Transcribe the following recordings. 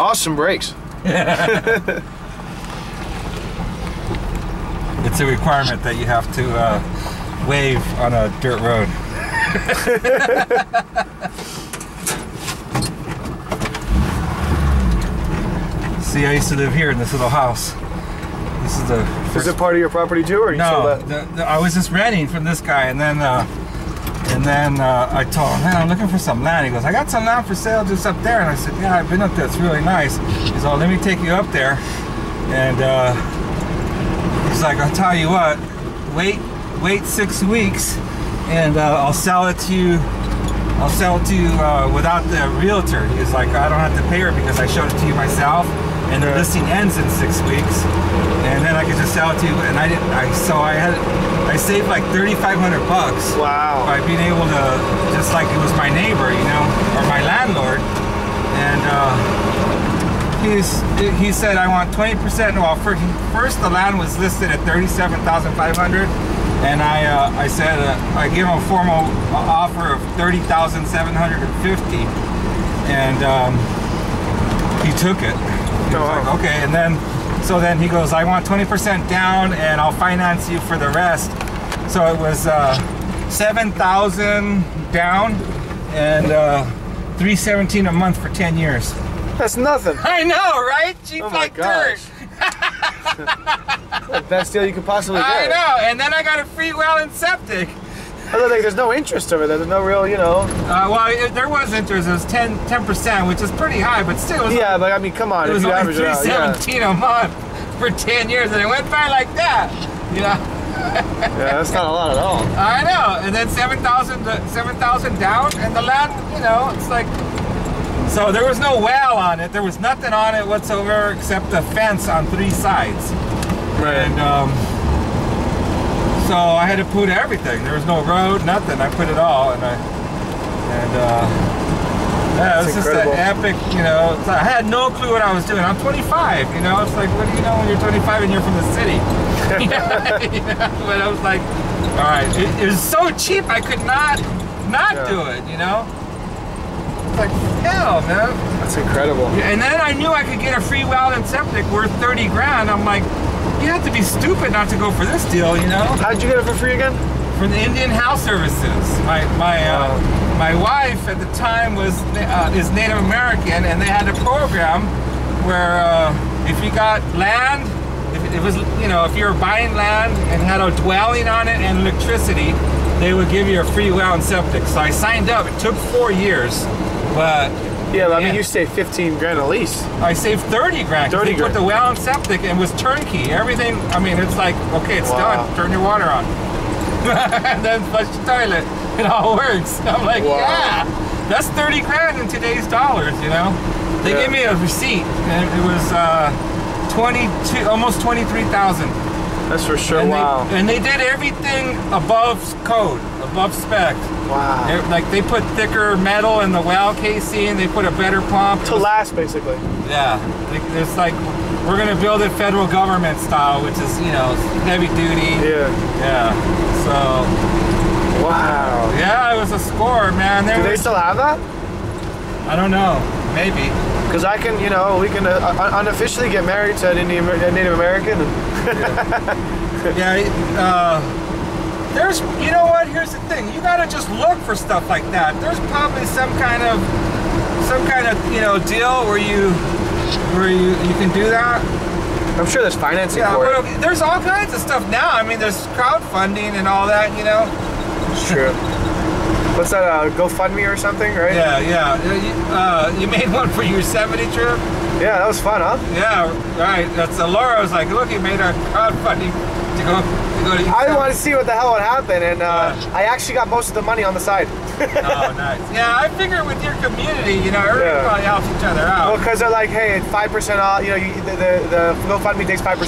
Awesome brakes. It's a requirement that you have to wave on a dirt road. See, I used to live here in this little house. This is the first... Is it part of your property too, or you sold that? I was just renting from this guy, and then I told him, man, I'm looking for some land. He goes, I got some land for sale just up there. And I said, yeah, I've been up there. It's really nice. He's all, let me take you up there. And he's like, I'll tell you what, wait 6 weeks, and I'll sell it to you. I'll sell it to you without the realtor. He was like, I don't have to pay her because I showed it to you myself. And the listing ends in 6 weeks, and then I could just sell it to you. And I saved like $3,500 bucks. Wow! By being able to, just like it was my neighbor, you know, or my landlord. And he said, I want 20%. Well, first the land was listed at $37,500, and I said I gave him a formal offer of $30,750, and he took it. He was like, okay, and then he goes, I want 20% down, and I'll finance you for the rest. So it was $7,000 down and $317 a month for 10 years. That's nothing. I know, right? Cheap like dirt. The best deal you could possibly get. I know, and then I got a free well and septic. I don't think there's no interest over there. There's no real, you know. Well, there was interest. It was 10%, which is pretty high, but still. Yeah, but I mean, come on. It was if you only $317 a month for 10 years, and it went by like that. You know. Yeah, that's not a lot at all. I know, and then $7,000 down, and the land, you know, it's like. So there was no well on it. There was nothing on it whatsoever except a fence on 3 sides. Right. And so I had to put everything. There was no road, nothing. I put it all, yeah, it was just an epic, you know. I had no clue what I was doing. I'm 25, you know. It's like, what do you know when you're 25 and you're from the city? You know? But I was like, all right. It was so cheap, I could not do it, you know. It's like, hell, man. That's incredible. And then I knew I could get a free well and septic worth 30 grand. I'm like, you have to be stupid not to go for this deal, you know? How'd you get it for free again? From the Indian Health Services. My wife at the time is Native American, and they had a program where if you got land, if it was, you know, if you were buying land and had a dwelling on it and electricity, they would give you a free well and septic. So I signed up. It took 4 years, but. Yeah, but I mean, you saved 15 grand at least. I saved 30 grand. 30 grand. Put the well and septic, and it was turnkey. Everything, I mean, it's like, okay, it's done. Turn your water on. And then flush the toilet. It all works. I'm like, yeah, that's 30 grand in today's dollars, you know? They gave me a receipt, and it was almost 23,000. That's for sure. And they did everything above code, above spec. Wow. Like they put thicker metal in the well casing. They put a better pump to last, basically. Yeah. It's like we're gonna build it federal government style, which is, you know, heavy duty. Yeah. Yeah. So. Wow. Yeah, it was a score, man. Do they still have that? I don't know. Maybe. Because I can, you know, we can unofficially get married to a Native American. And there's, you know what? Here's the thing. You gotta just look for stuff like that. There's probably some kind of, you know, deal where you can do that. I'm sure there's financing for it. There's all kinds of stuff now. I mean, there's crowdfunding and all that, you know. It's true. What's that, GoFundMe or something, right? Yeah. You made one for your Yosemite trip? Yeah, that was fun, huh? Yeah, right. That's Laura was like, look, you made a crowdfunding to go to Yosemite. I wanted to see what the hell would happen, and I actually got most of the money on the side. Oh, nice. Yeah, I figure with your community, you know, everybody probably helps each other out. Well, because they're like, hey, it's 5% off, you know, the GoFundMe takes 5%. So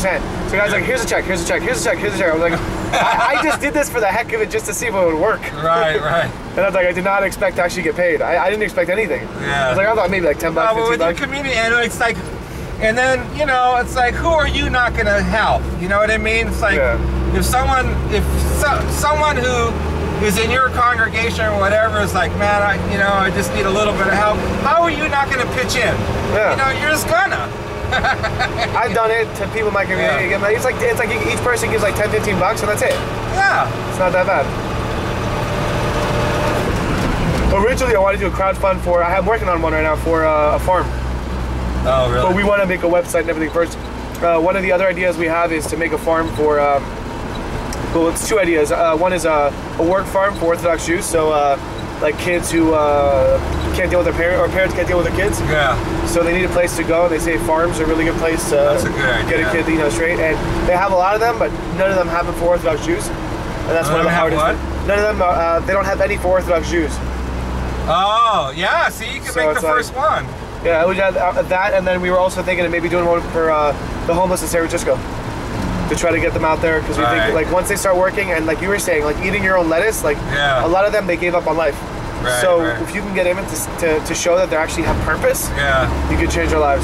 the guy's like, here's a check, here's a check, here's a check, here's a check. I was like, I just did this for the heck of it, just to see if it would work. Right. And I was like, I did not expect to actually get paid. I didn't expect anything. Yeah. I was like, I thought maybe like $10, $15. But with your community, and it's like, and then, you know, it's like, who are you not gonna help? You know what I mean? It's like, if someone who is in your congregation or whatever, is like, man, I just need a little bit of help. How are you not going to pitch in? Yeah. You know, you're just gonna. I've done it to people in my community. Yeah. It's like each person gives like 10, 15 bucks, and that's it. Yeah. It's not that bad. Originally, I wanted to do a crowdfund for. I'm working on one right now for a farm. Oh, really? But we want to make a website and everything first. One of the other ideas we have is to make a farm for. Well, it's two ideas. One is a work farm for Orthodox Jews. So, like kids who can't deal with their parents, or parents can't deal with their kids. Yeah. So they need a place to go. They say farms are a really good place to That's a good idea. get a kid, straight. And they have a lot of them, but none of them have it for Orthodox Jews. And that's one of the hardest. None of them. They don't have any for Orthodox Jews. Oh, yeah. See, you can So make the it's like- first one. Yeah, we had that, and then we were also thinking of maybe doing one for the homeless in San Francisco to try to get them out there, because we Right. think like once they start working, and like you were saying, like eating your own lettuce, like Yeah. a lot of them they gave up on life. Right, So right. if you can get them to show that they actually have purpose, Yeah. you could change their lives.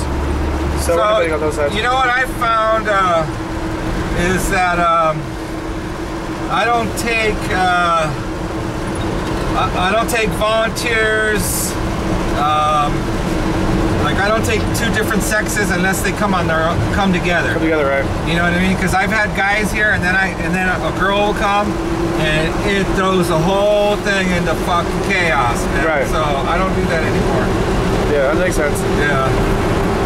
So we're debating on those sides. You know what I found is that I don't take volunteers. Like I don't take two different sexes unless they come together. Come together, right? You know what I mean? Because I've had guys here, and then a girl will come, and it throws the whole thing into fucking chaos, man. Right. So I don't do that anymore. Yeah, that makes sense. Yeah.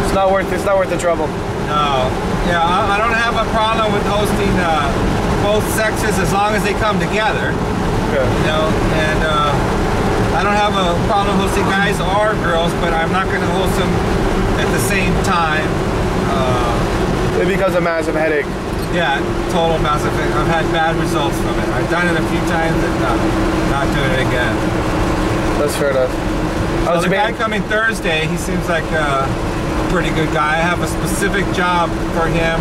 It's not worth the trouble. No. Yeah, I don't have a problem with hosting both sexes as long as they come together. Yeah. You know, and I don't have a problem hosting guys or girls, but I'm not going to host them at the same time. It becomes a massive headache. Yeah, total massive. I've had bad results from it. I've done it a few times and not doing it again. That's fair enough. So the guy coming Thursday, he seems like a pretty good guy. I have a specific job for him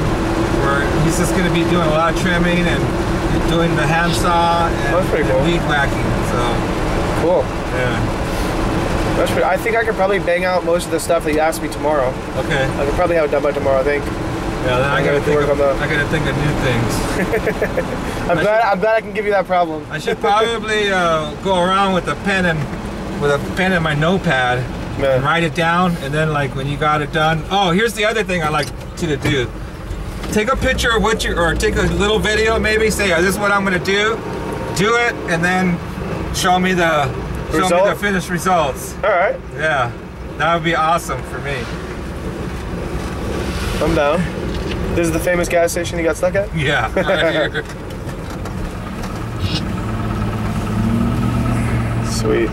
where he's just going to be doing a lot of trimming and doing the handsaw That's pretty cool. and weed whacking. So Cool. yeah. That's pretty, I think I could probably bang out most of the stuff that you asked me tomorrow. Okay. I could probably have it done by tomorrow, I think. Yeah, then I gotta think work of, on that. I gotta think of new things. I'm glad I can give you that problem. I should probably go around with a pen and my notepad Yeah. and write it down, and then like when you got it done. Oh, here's the other thing I like you to do. Take a picture of what you, or take a little video, maybe say, oh, this is what I'm gonna do. Do it, and then show me the finished results. All right, Yeah, that would be awesome for me. I'm down. This is the famous gas station you got stuck at? Yeah, right here. Sweet.